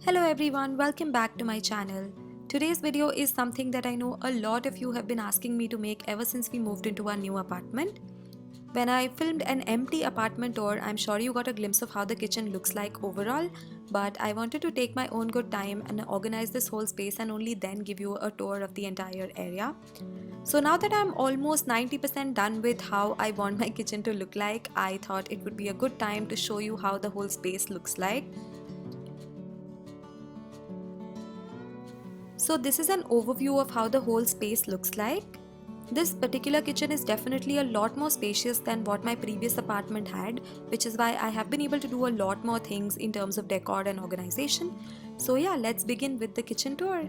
Hello everyone, welcome back to my channel. Today's video is something that I know a lot of you have been asking me to make ever since we moved into our new apartment. When I filmed an empty apartment tour, I'm sure you got a glimpse of how the kitchen looks like overall, but I wanted to take my own good time and organize this whole space and only then give you a tour of the entire area. So now that I'm almost 90% done with how I want my kitchen to look like, I thought it would be a good time to show you how the whole space looks like. So this is an overview of how the whole space looks like. This particular kitchen is definitely a lot more spacious than what my previous apartment had, which is why I have been able to do a lot more things in terms of decor and organization. So yeah, let's begin with the kitchen tour.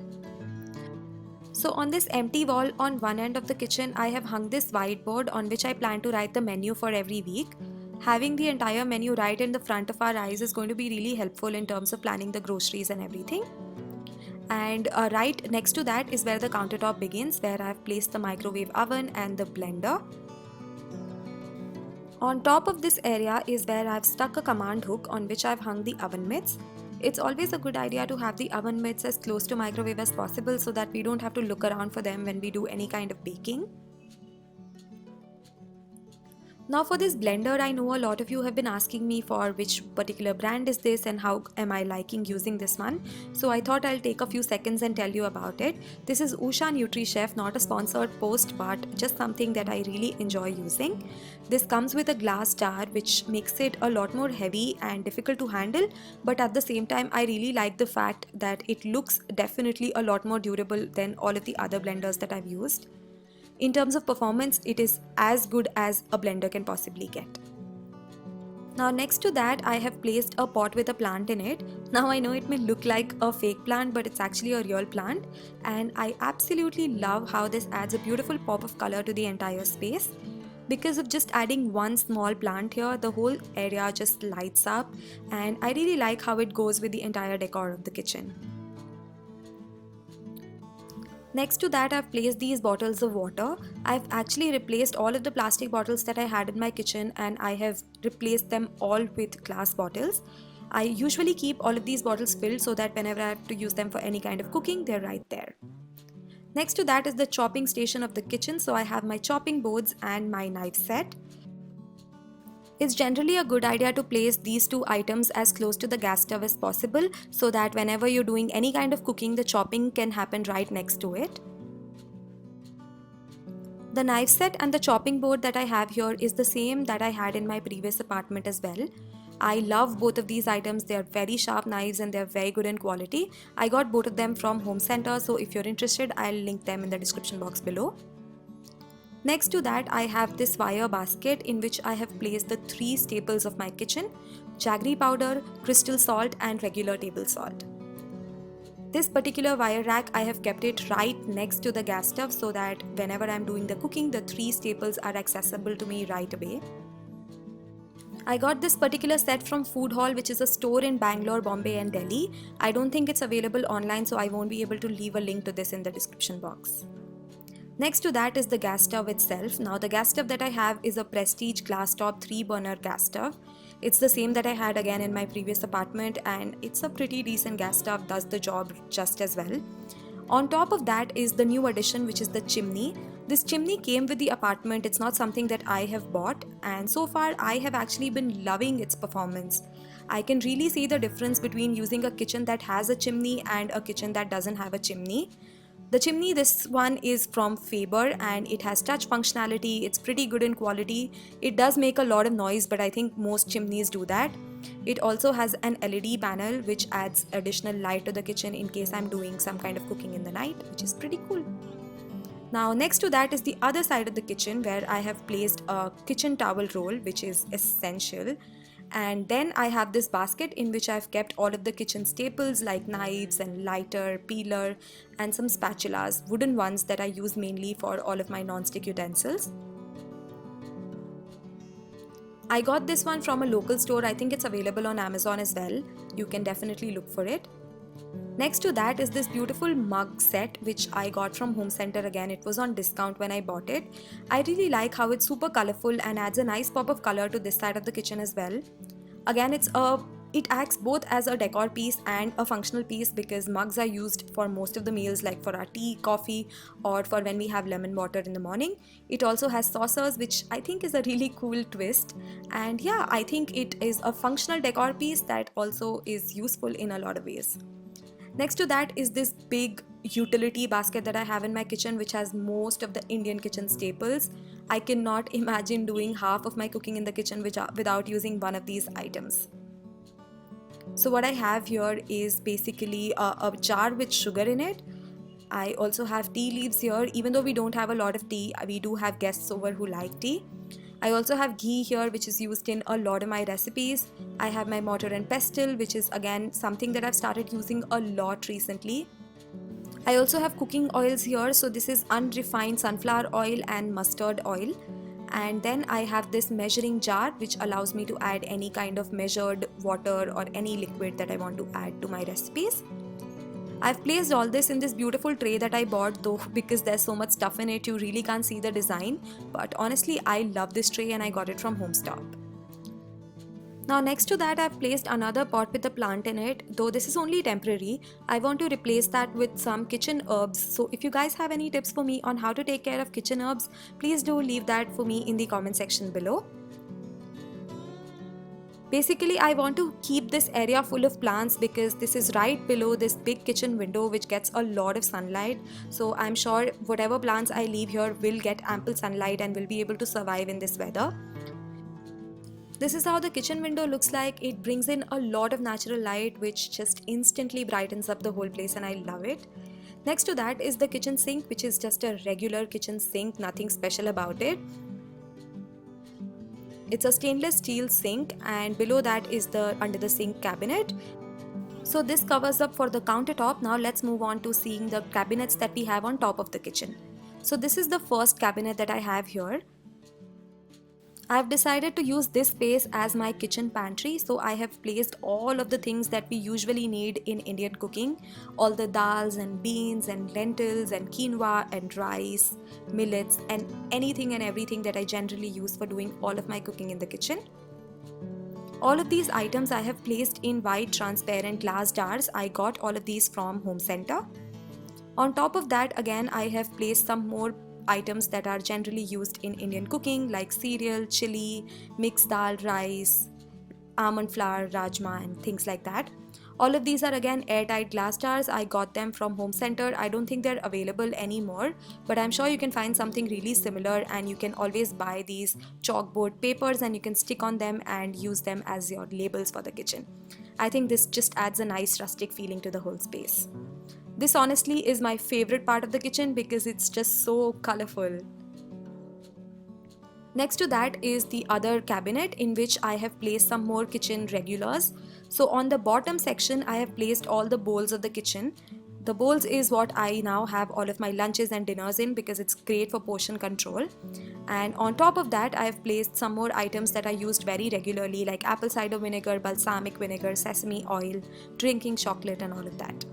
So on this empty wall on one end of the kitchen, I have hung this whiteboard on which I plan to write the menu for every week. Having the entire menu right in the front of our eyes is going to be really helpful in terms of planning the groceries and everything. And right next to that is where the countertop begins, where I've placed the microwave oven and the blender. On top of this area is where I've stuck a command hook on which I've hung the oven mitts. It's always a good idea to have the oven mitts as close to microwave as possible so that we don't have to look around for them when we do any kind of baking. Now for this blender, I know a lot of you have been asking me for which particular brand is this and how am I liking using this one. So I thought I'll take a few seconds and tell you about it. This is Usha NutriChef, not a sponsored post but just something that I really enjoy using. This comes with a glass jar which makes it a lot more heavy and difficult to handle, but at the same time I really like the fact that it looks definitely a lot more durable than all of the other blenders that I've used. In terms of performance, it is as good as a blender can possibly get. Now next to that, I have placed a pot with a plant in it. Now I know it may look like a fake plant, but it's actually a real plant. And I absolutely love how this adds a beautiful pop of color to the entire space. Because of just adding one small plant here, the whole area just lights up. And I really like how it goes with the entire decor of the kitchen. Next to that, I've placed these bottles of water. I've actually replaced all of the plastic bottles that I had in my kitchen and I have replaced them all with glass bottles. I usually keep all of these bottles filled so that whenever I have to use them for any kind of cooking, they're right there. Next to that is the chopping station of the kitchen, so I have my chopping boards and my knife set. It's generally a good idea to place these two items as close to the gas stove as possible so that whenever you're doing any kind of cooking, the chopping can happen right next to it. The knife set and the chopping board that I have here is the same that I had in my previous apartment as well. I love both of these items. They are very sharp knives and they are very good in quality. I got both of them from Home Center, so if you're interested, I'll link them in the description box below. Next to that, I have this wire basket in which I have placed the three staples of my kitchen: jaggery powder, crystal salt and regular table salt. This particular wire rack, I have kept it right next to the gas stove so that whenever I'm doing the cooking, the three staples are accessible to me right away. I got this particular set from Food Hall, which is a store in Bangalore, Bombay and Delhi. I don't think it's available online, so I won't be able to leave a link to this in the description box. Next to that is the gas stove itself. Now the gas stove that I have is a Prestige glass top 3-burner gas stove. It's the same that I had again in my previous apartment and it's a pretty decent gas stove, does the job just as well. On top of that is the new addition, which is the chimney. This chimney came with the apartment. It's not something that I have bought and so far I have actually been loving its performance. I can really see the difference between using a kitchen that has a chimney and a kitchen that doesn't have a chimney. The chimney, this one is from Faber and it has touch functionality. It's pretty good in quality. It does make a lot of noise, but I think most chimneys do that. It also has an LED panel which adds additional light to the kitchen in case I'm doing some kind of cooking in the night, which is pretty cool. Now next to that is the other side of the kitchen where I have placed a kitchen towel roll, which is essential. And then I have this basket in which I've kept all of the kitchen staples like knives and lighter, peeler and some spatulas, wooden ones that I use mainly for all of my non-stick utensils. I got this one from a local store. I think it's available on Amazon as well. You can definitely look for it. Next to that is this beautiful mug set which I got from Home Center again. It was on discount when I bought it. I really like how it's super colorful and adds a nice pop of color to this side of the kitchen as well. Again, it's a It acts both as a decor piece and a functional piece because mugs are used for most of the meals, like for our tea, coffee, or for when we have lemon water in the morning. It also has saucers, which I think is a really cool twist. And yeah, I think it is a functional decor piece that also is useful in a lot of ways. Next to that is this big utility basket that I have in my kitchen, which has most of the Indian kitchen staples. I cannot imagine doing half of my cooking in the kitchen without using one of these items. So what I have here is basically a jar with sugar in it. I also have tea leaves here. Even though we don't have a lot of tea, we do have guests over who like tea. I also have ghee here, which is used in a lot of my recipes. I have my mortar and pestle, which is again something that I've started using a lot recently. I also have cooking oils here. So this is unrefined sunflower oil and mustard oil. And then I have this measuring jar, which allows me to add any kind of measured water or any liquid that I want to add to my recipes. I've placed all this in this beautiful tray that I bought, though because there's so much stuff in it you really can't see the design, but honestly I love this tray and I got it from Homestop. Now next to that I've placed another pot with a plant in it, though this is only temporary. I want to replace that with some kitchen herbs, so if you guys have any tips for me on how to take care of kitchen herbs, please do leave that for me in the comment section below. Basically, I want to keep this area full of plants because this is right below this big kitchen window which gets a lot of sunlight. So I'm sure whatever plants I leave here will get ample sunlight and will be able to survive in this weather. This is how the kitchen window looks like. It brings in a lot of natural light which just instantly brightens up the whole place and I love it. Next to that is the kitchen sink, which is just a regular kitchen sink, nothing special about it. It's a stainless steel sink and below that is the under the sink cabinet. So this covers up for the countertop. Now let's move on to seeing the cabinets that we have on top of the kitchen. So this is the first cabinet that I have here. I've decided to use this space as my kitchen pantry, so I have placed all of the things that we usually need in Indian cooking, all the dals and beans and lentils and quinoa and rice, millets and anything and everything that I generally use for doing all of my cooking in the kitchen. All of these items I have placed in white transparent glass jars. I got all of these from Home Center. On top of that, again, I have placed some more items that are generally used in Indian cooking like cereal, chili, mixed dal, rice, almond flour, rajma and things like that. All of these are again airtight glass jars. I got them from Home Center. I don't think they're available anymore, but I'm sure you can find something really similar and you can always buy these chalkboard papers and you can stick on them and use them as your labels for the kitchen. I think this just adds a nice rustic feeling to the whole space. This honestly is my favorite part of the kitchen because it's just so colorful. Next to that is the other cabinet in which I have placed some more kitchen regulars. So on the bottom section I have placed all the bowls of the kitchen. The bowls is what I now have all of my lunches and dinners in because it's great for portion control. And on top of that I have placed some more items that I used very regularly like apple cider vinegar, balsamic vinegar, sesame oil, drinking chocolate and all of that.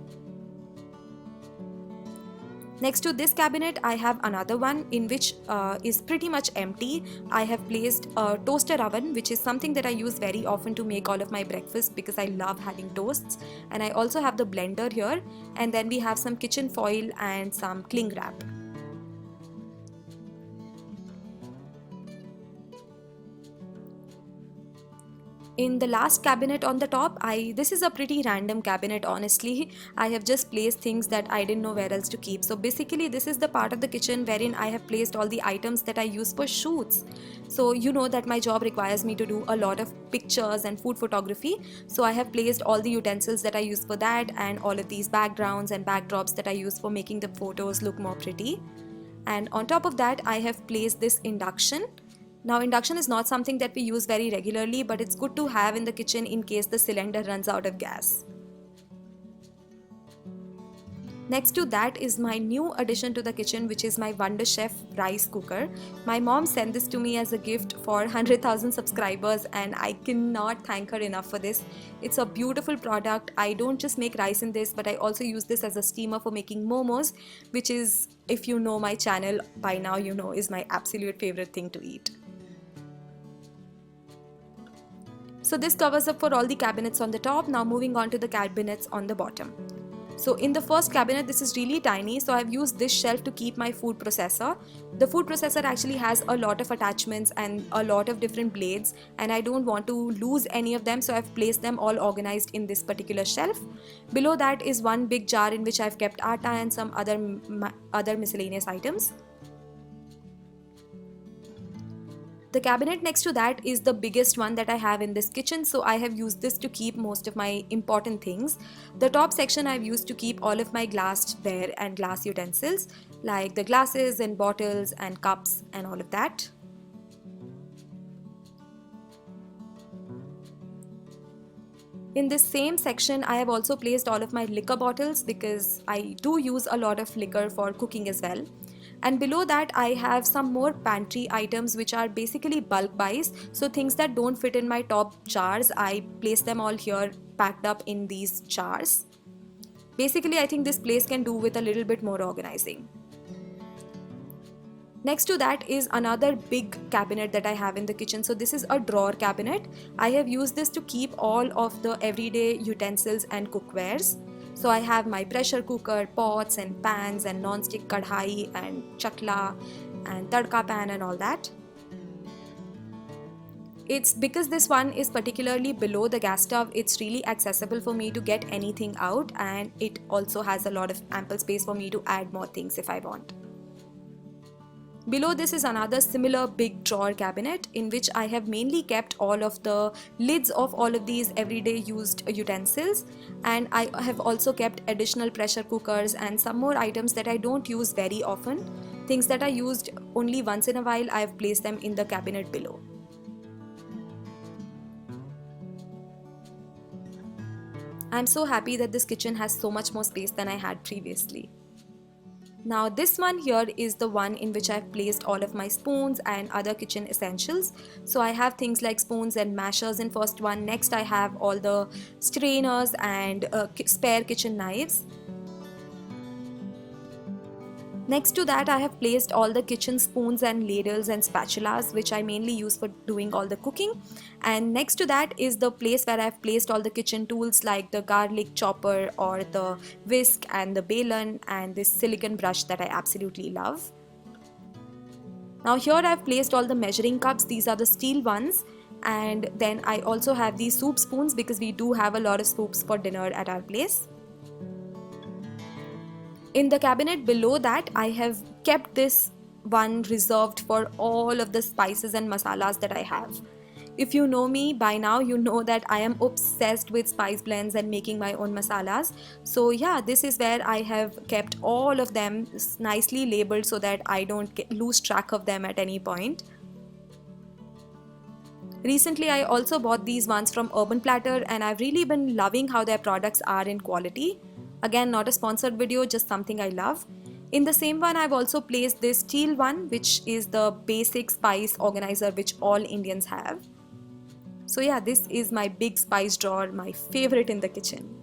Next to this cabinet I have another one in which is pretty much empty. I have placed a toaster oven, which is something that I use very often to make all of my breakfast because I love having toasts, and I also have the blender here, and then we have some kitchen foil and some cling wrap. In the last cabinet on the top, this is a pretty random cabinet honestly. I have just placed things that I didn't know where else to keep. So basically this is the part of the kitchen wherein I have placed all the items that I use for shoots. So you know that my job requires me to do a lot of pictures and food photography. So I have placed all the utensils that I use for that and all of these backgrounds and backdrops that I use for making the photos look more pretty. And on top of that I have placed this induction. Now induction is not something that we use very regularly, but it's good to have in the kitchen in case the cylinder runs out of gas. Next to that is my new addition to the kitchen, which is my Wonder Chef rice cooker. My mom sent this to me as a gift for 100,000 subscribers and I cannot thank her enough for this. It's a beautiful product. I don't just make rice in this, but I also use this as a steamer for making momos, which is, if you know my channel by now, you know is my absolute favorite thing to eat. So this covers up for all the cabinets on the top. Now moving on to the cabinets on the bottom. So in the first cabinet, this is really tiny, so I've used this shelf to keep my food processor. The food processor actually has a lot of attachments and a lot of different blades, and I don't want to lose any of them, so I've placed them all organized in this particular shelf. Below that is one big jar in which I've kept atta and some other miscellaneous items. The cabinet next to that is the biggest one that I have in this kitchen, so I have used this to keep most of my important things. The top section I've used to keep all of my glassware and glass utensils, like the glasses and bottles and cups and all of that. In this same section, I have also placed all of my liquor bottles because I do use a lot of liquor for cooking as well. And below that, I have some more pantry items which are basically bulk buys. So things that don't fit in my top jars, I place them all here packed up in these jars. Basically, I think this place can do with a little bit more organizing. Next to that is another big cabinet that I have in the kitchen. So this is a drawer cabinet. I have used this to keep all of the everyday utensils and cookwares. So I have my pressure cooker, pots and pans and non-stick kadhai and chakla and tadka pan and all that. It's because this one is particularly below the gas stove, it's really accessible for me to get anything out, and it also has a lot of ample space for me to add more things if I want. Below this is another similar big drawer cabinet in which I have mainly kept all of the lids of all of these everyday used utensils, and I have also kept additional pressure cookers and some more items that I don't use very often. Things that I used only once in a while, I have placed them in the cabinet below. I'm so happy that this kitchen has so much more space than I had previously. Now this one here is the one in which I've placed all of my spoons and other kitchen essentials. So I have things like spoons and mashers in first one. Next I have all the strainers and spare kitchen knives. Next to that, I have placed all the kitchen spoons and ladles and spatulas, which I mainly use for doing all the cooking. And next to that is the place where I've placed all the kitchen tools like the garlic chopper or the whisk and the balun and this silicone brush that I absolutely love. Now here I've placed all the measuring cups. These are the steel ones. And then I also have these soup spoons because we do have a lot of soups for dinner at our place. In the cabinet below that, I have kept this one reserved for all of the spices and masalas that I have. If you know me by now, you know that I am obsessed with spice blends and making my own masalas. So yeah, this is where I have kept all of them nicely labeled so that I don't lose track of them at any point. Recently, I also bought these ones from Urban Platter and I've really been loving how their products are in quality. Again, not a sponsored video, just something I love. In the same one, I've also placed this steel one, which is the basic spice organizer which all Indians have. So yeah, this is my big spice drawer, my favorite in the kitchen.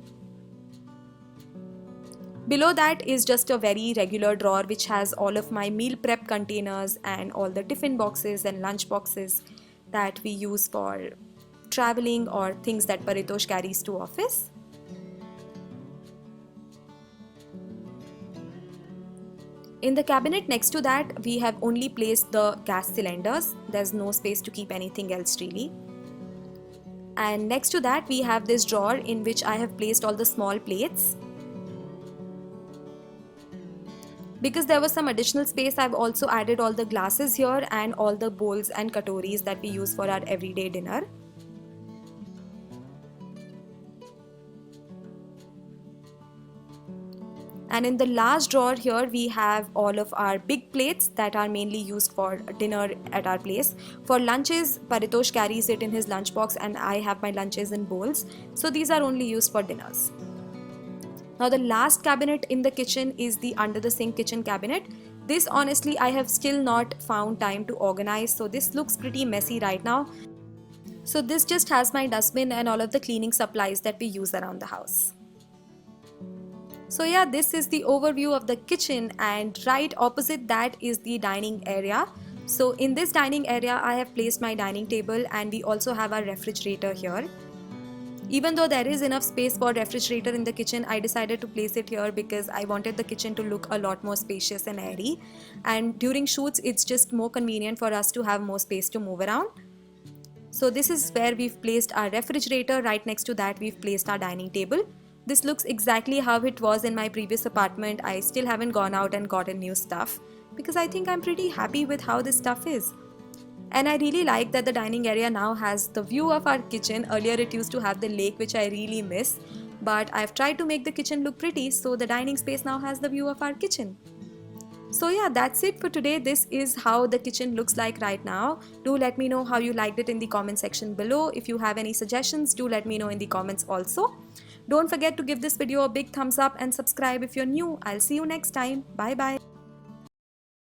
Below that is just a very regular drawer which has all of my meal prep containers and all the tiffin boxes and lunch boxes that we use for traveling or things that Paritosh carries to office. In the cabinet next to that, we have only placed the gas cylinders. There's no space to keep anything else really. And next to that, we have this drawer in which I have placed all the small plates. Because there was some additional space, I've also added all the glasses here and all the bowls and katoris that we use for our everyday dinner. And in the last drawer here, we have all of our big plates that are mainly used for dinner at our place. For lunches, Paritosh carries it in his lunchbox and I have my lunches in bowls. So these are only used for dinners. Now the last cabinet in the kitchen is the under the sink kitchen cabinet. This honestly I have still not found time to organize, so this looks pretty messy right now. So this just has my dustbin and all of the cleaning supplies that we use around the house. So yeah, this is the overview of the kitchen, and right opposite that is the dining area. So in this dining area, I have placed my dining table, and we also have our refrigerator here. Even though there is enough space for refrigerator in the kitchen, I decided to place it here because I wanted the kitchen to look a lot more spacious and airy. And during shoots, it's just more convenient for us to have more space to move around. So this is where we've placed our refrigerator. Right next to that, we've placed our dining table. This looks exactly how it was in my previous apartment. I still haven't gone out and gotten new stuff because I think I'm pretty happy with how this stuff is. And I really like that the dining area now has the view of our kitchen. Earlier it used to have the lake, which I really miss. But I've tried to make the kitchen look pretty, so the dining space now has the view of our kitchen. So yeah, that's it for today. This is how the kitchen looks like right now. Do let me know how you liked it in the comment section below. If you have any suggestions, do let me know in the comments also. Don't forget to give this video a big thumbs up and subscribe if you're new. I'll see you next time. Bye bye.